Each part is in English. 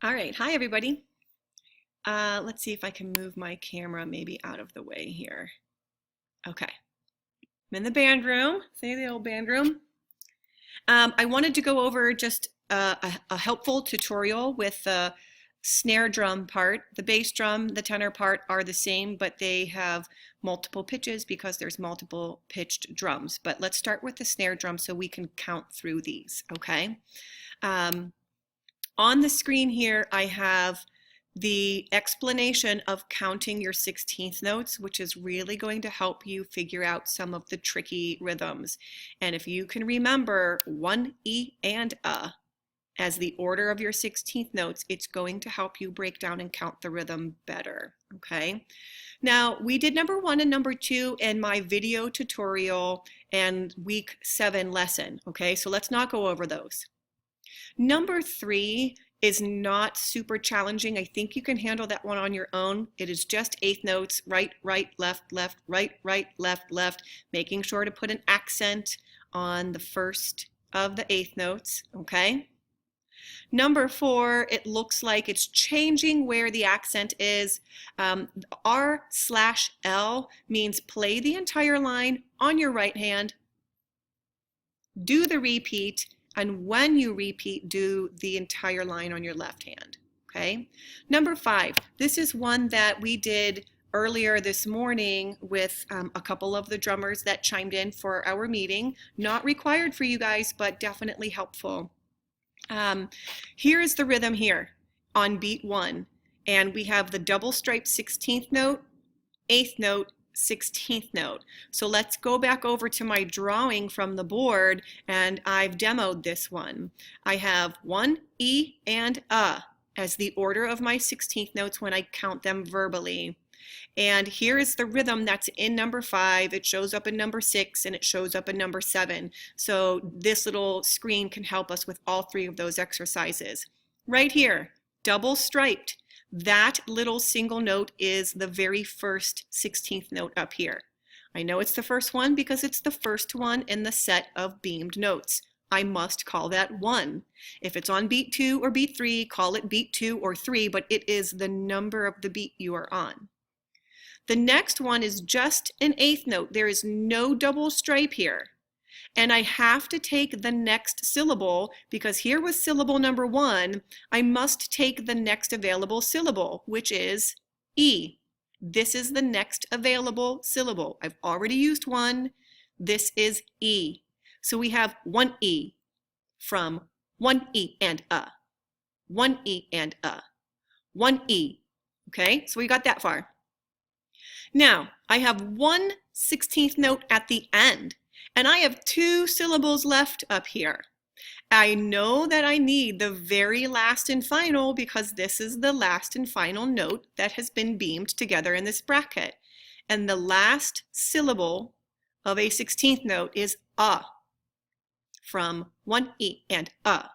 All right, hi everybody. Let's see if I can move my camera maybe out of the way here. Okay, I'm in the band room, say the old band room. I wanted to go over just a helpful tutorial with the snare drum part. The bass drum, the tenor part are the same, but they have multiple pitches because there's multiple pitched drums. But let's start with the snare drum so we can count through these, okay? On the screen here, I have the explanation of counting your 16th notes, which is really going to help you figure out some of the tricky rhythms. And if you can remember 1 E and A as the order of your 16th notes, it's going to help you break down and count the rhythm better, okay? Now, we did number 1 and number 2 in my video tutorial and week 7 lesson, okay? So let's not go over those. Number 3 is not super challenging. I think you can handle that one on your own. It is just eighth notes, right, right, left, left, right, right, left, left, making sure to put an accent on the first of the eighth notes, okay? Number 4, it looks like it's changing where the accent is. R/L means play the entire line on your right hand, do the repeat, and when you repeat, do the entire line on your left hand, okay? Number 5, this is one that we did earlier this morning with a couple of the drummers that chimed in for our meeting. Not required for you guys, but definitely helpful. Here is the rhythm here on beat 1, and we have the double stripe 16th note, 8th note, 16th note. So let's go back over to my drawing from the board, and I've demoed this one. I have 1 E and A as the order of my 16th notes when I count them verbally. And here is the rhythm that's in number 5. It shows up in number 6 and it shows up in number 7. So this little screen can help us with all 3 of those exercises. Right here, double striped. That little single note is the very first 16th note up here. I know it's the first one because it's the first one in the set of beamed notes. I must call that 1. If it's on beat 2 or beat 3, call it beat 2 or 3, but it is the number of the beat you are on. The next one is just an 8th note. There is no double stripe here. And I have to take the next syllable because here was syllable number 1. I must take the next available syllable, which is E. This is the next available syllable. I've already used 1. This is E. So we have 1 E from 1 E and A, 1 E and A, 1 E. Okay, so we got that far. Now, I have 1 16th note at the end. And I have 2 syllables left up here. I know that I need the very last and final because this is the last and final note that has been beamed together in this bracket. And the last syllable of a 16th note is A, from 1 E and A.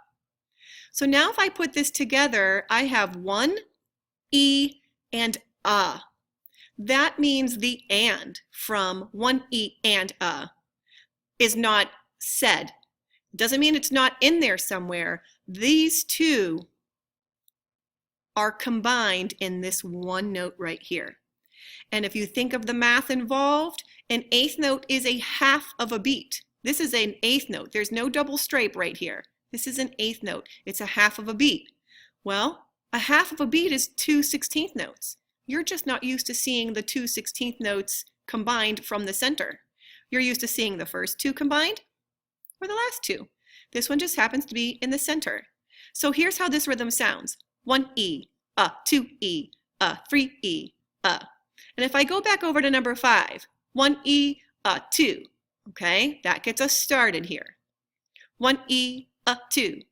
So now if I put this together, I have 1 E and A. That means the and from 1 E and A is not said. Doesn't mean it's not in there somewhere. These 2 are combined in this one note right here. And if you think of the math involved, an 8th note is a half of a beat. This is an 8th note. There's no double stripe right here. This is an 8th note. It's a half of a beat. Well, a half of a beat is 2 16th notes. You're just not used to seeing the 2 16th notes combined from the center. You're used to seeing the first 2 combined or the last 2. This one just happens to be in the center. So here's how this rhythm sounds. 1 E, A, 2 E, A, 3 E, A. And if I go back over to number 5, 1 E, A, 2. Okay, that gets us started here. 1 E, A, 2.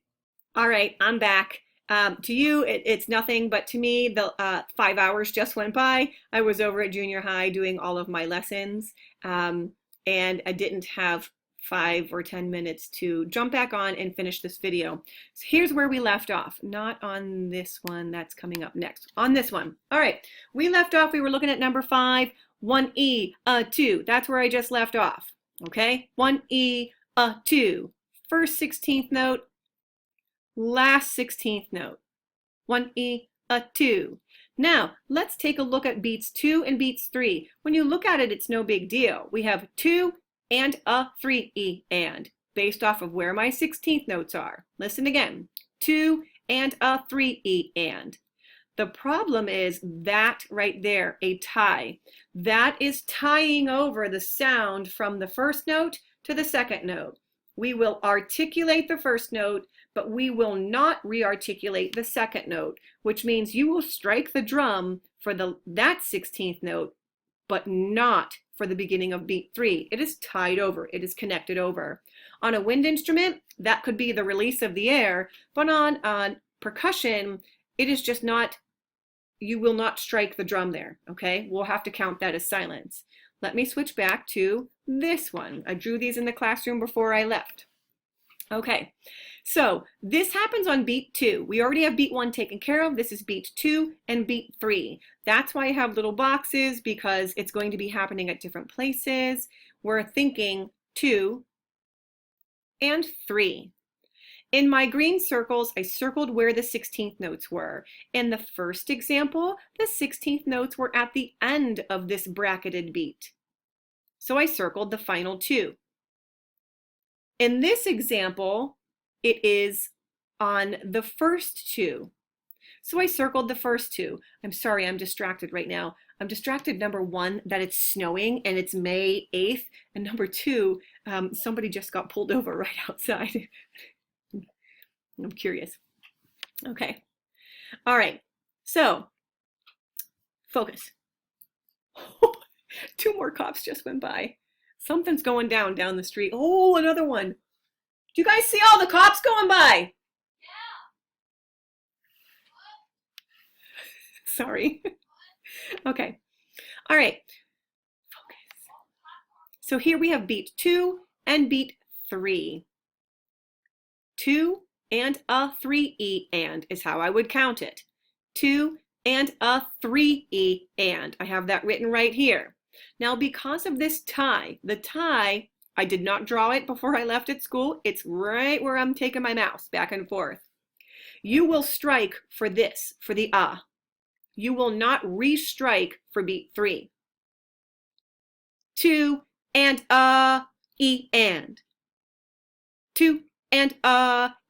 All right, I'm back. To you, it's nothing, but to me, the 5 hours just went by. I was over at junior high doing all of my lessons. And I didn't have 5 or 10 minutes to jump back on and finish this video. So here's where we left off. Not on this one, that's coming up next. On this one. All right, we left off, we were looking at number 5, 1 E, A, 2. That's where I just left off, okay? 1 E, A, 2. First 16th note, last 16th note. 1 E, a 2. Now, let's take a look at beats 2 and beats 3. When you look at it, it's no big deal. We have 2 and a 3 E and, based off of where my 16th notes are. Listen again. 2 and a 3 E and. The problem is that right there, a tie. That is tying over the sound from the first note to the second note. We will articulate the first note, but we will not re-articulate the second note, which means you will strike the drum for that 16th note, but not for the beginning of beat 3. It is tied over, it is connected over. On a wind instrument, that could be the release of the air, but on percussion, it is just not, you will not strike the drum there, okay? We'll have to count that as silence. Let me switch back to this one. I drew these in the classroom before I left. Okay, so this happens on beat 2. We already have beat 1 taken care of. This is beat 2 and beat 3. That's why I have little boxes, because it's going to be happening at different places. We're thinking 2 and 3. In my green circles, I circled where the 16th notes were. In the first example, the 16th notes were at the end of this bracketed beat. So I circled the final 2. In this example, it is on the first 2. So I circled the first 2. I'm sorry, I'm distracted right now. I'm distracted, number 1, that it's snowing and it's May 8th. And number 2, somebody just got pulled over right outside. I'm curious. Okay. All right. So, focus. 2 more cops just went by. Something's going down the street. Oh, another one. Do you guys see all the cops going by? Yeah. Sorry. Okay. All right. Focus. So here we have beat 2 and beat 3. 2 and a 3 E and is how I would count it. 2 and a 3 E and. I have that written right here. Now, because of this tie, the tie, I did not draw it before I left at school. It's right where I'm taking my mouse back and forth. You will strike for this, for the ah. You will not re-strike for beat 3. 2 and a E and. 2 and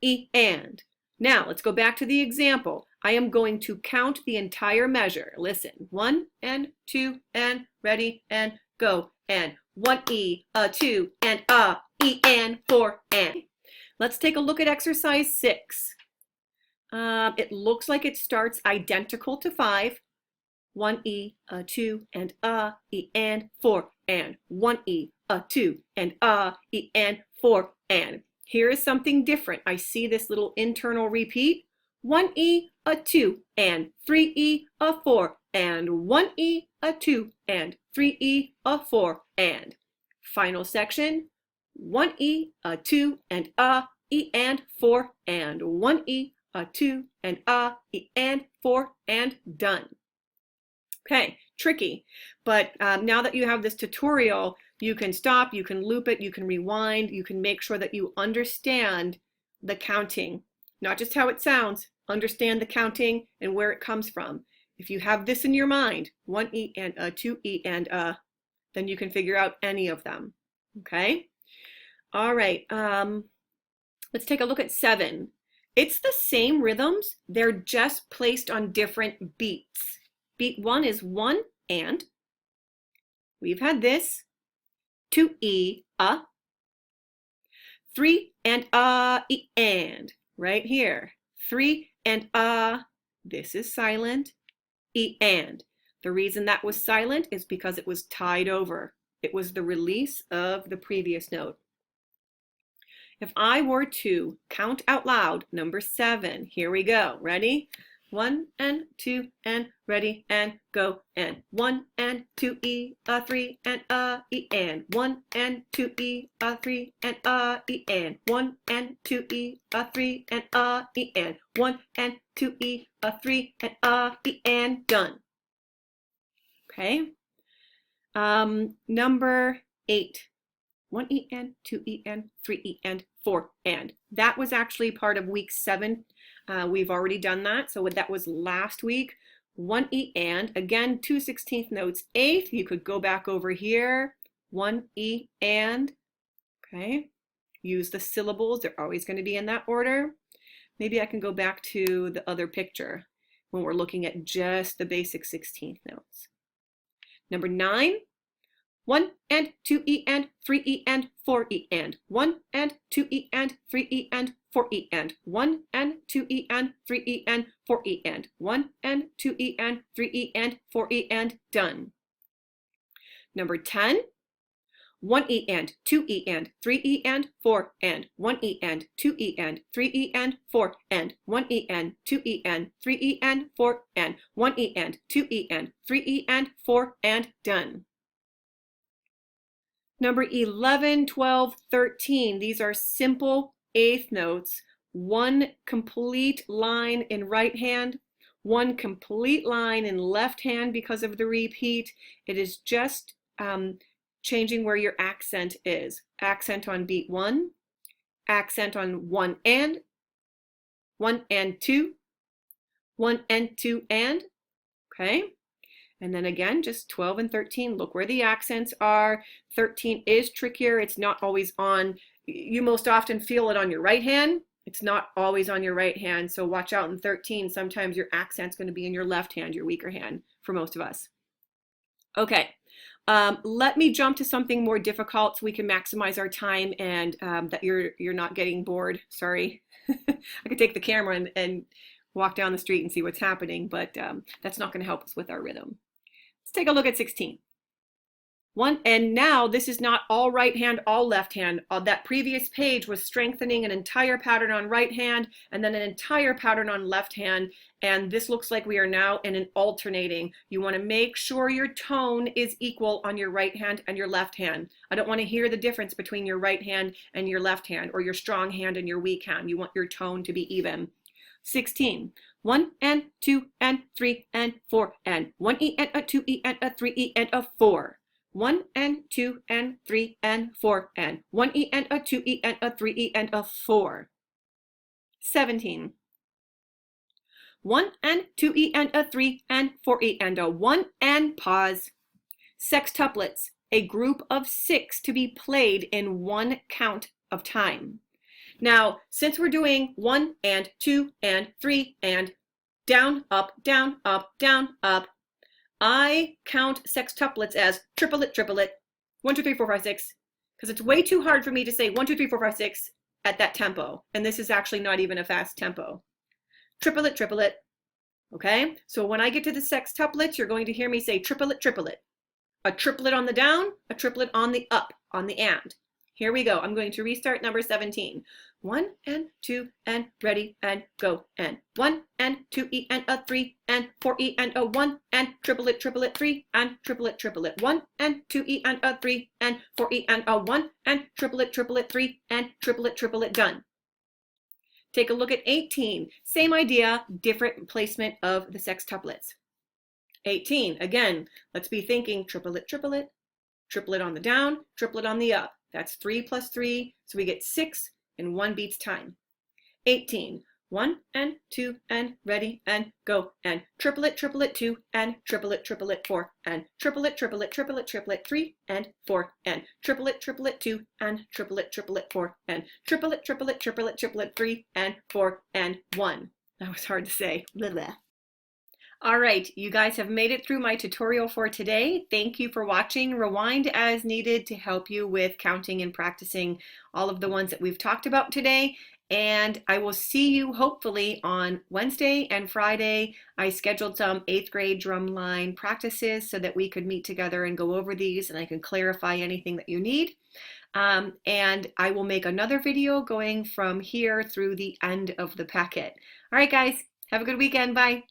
E and. Now let's go back to the example. I am going to count the entire measure. Listen, 1 and 2 and ready and go and 1 E, a 2 and E and 4 and. Let's take a look at exercise 6. It looks like it starts identical to 5. 1 E, a 2 and E and 4 and 1 E, a 2 and E and 4 and. Here is something different. I see this little internal repeat. 1 E, a 2 and 3 E, a 4 and 1 E, a 2 and 3 E, a 4 and. Final section. 1 E, a 2 and E and 4 and 1 E, a 2 and E and 4 and done. Okay, tricky, but now that you have this tutorial, you can stop, you can loop it, you can rewind, you can make sure that you understand the counting, not just how it sounds, understand the counting and where it comes from. If you have this in your mind, 1 E and 2 E and then you can figure out any of them, okay? All right, let's take a look at 7. It's the same rhythms, they're just placed on different beats. Beat 1 is 1 and. We've had this. 2 E, 3 and E and. Right here. 3 and this is silent. E and. The reason that was silent is because it was tied over. It was the release of the previous note. If I were to count out loud, number 7, here we go. Ready? 1 and 2 and ready and go and 1 and 2 E, 3 and E and 1 and 2 E, 3 and E and 1 and 2 E, 3 and E and 1 and 2 E, 3 and E and done. Okay. Number 8. 1 E and 2 E and 3 E and 4 and. That was actually part of week 7 We've already done that. So that was last week. 1 E and, again, 2/16 notes, eighth. You could go back over here. 1 E and, okay. Use the syllables. They're always going to be in that order. Maybe I can go back to the other picture when we're looking at just the basic 16th notes. Number 9, 1 and 2 E and 3 E and 4 E and 1 and 2 E and 3 E and 4 E and 1 and 2 E and 3 E and 4 E and 1 and 2 E and 3 E and 4 E and done. Number 10, 1 E and 2 E and 3 E and 4 and 1 E and 2 E and 3 E and 4 and 1 E and 2 E and 3 E and 4 and 1 E and 2 E and 3 E and 4 and done. Number 11, 12, 13. These are simple eighth notes. One complete line in right hand, one complete line in left hand because of the repeat. It is just changing where your accent is. Accent on beat 1, accent on 1 and 2, 1 and 2 and, okay? And then again, just 12 and 13, look where the accents are. 13 is trickier. It's not always on, you most often feel it on your right hand. It's not always on your right hand. So watch out in 13. Sometimes your accent's going to be in your left hand, your weaker hand for most of us. Okay, let me jump to something more difficult so we can maximize our time and that you're not getting bored. Sorry. I could take the camera and walk down the street and see what's happening, but that's not going to help us with our rhythm. Let's take a look at 16. One, and now this is not all right hand, all left hand. That previous page was strengthening an entire pattern on right hand and then an entire pattern on left hand. And this looks like we are now in an alternating. You want to make sure your tone is equal on your right hand and your left hand. I don't want to hear the difference between your right hand and your left hand or your strong hand and your weak hand. You want your tone to be even. 16. 1 and 2 and 3 and 4 and 1 E and a 2 E and a 3 E and a 4. 1 and 2 and 3 and 4 and 1 E and a 2 E and a 3 E and a 4. 17. 1 and 2 E and a 3 and 4 E and a 1 and pause. Sextuplets, a group of 6 to be played in one count of time. Now, since we're doing 1 and 2 and 3 and down, up, down, up, down, up, I count sextuplets as triplet, triplet, 1, 2, 3, 4, 5, 6, because it's way too hard for me to say 1, 2, 3, 4, 5, 6 at that tempo. And this is actually not even a fast tempo. Triplet, triplet, okay? So when I get to the sextuplets, you're going to hear me say triplet, triplet. A triplet on the down, a triplet on the up, on the and. Here we go. I'm going to restart number 17. 1 and 2 and ready and go and 1 and 2 E and a 3 and 4 E and a 1 and triplet, triplet, 3 and triplet, triplet, 1 and 2 E and a 3 and 4 E and a 1 and triplet, triplet, 3 and triplet, triplet, done. Take a look at 18. Same idea, different placement of the sextuplets. 18, again, let's be thinking triplet, triplet, triplet on the down, triplet on the up. That's 3 plus 3, so we get 6 in 1 beat's time. 18, 1 and 2 and ready and go and triplet, triplet, 2 and triplet, triplet, 4 and triplet, triplet, triplet, triplet, 3 and 4 and triplet, triplet, 2 and triplet, triplet, 4 and triplet, triplet, triplet, triplet, 3 and 4 and 1. That was hard to say. Blah, blah. All right, you guys have made it through my tutorial for today. Thank you for watching. Rewind as needed to help you with counting and practicing all of the ones that we've talked about today. And I will see you hopefully on Wednesday and Friday. I scheduled some 8th grade drumline practices so that we could meet together and go over these and I can clarify anything that you need. And I will make another video going from here through the end of the packet. All right, guys, have a good weekend. Bye.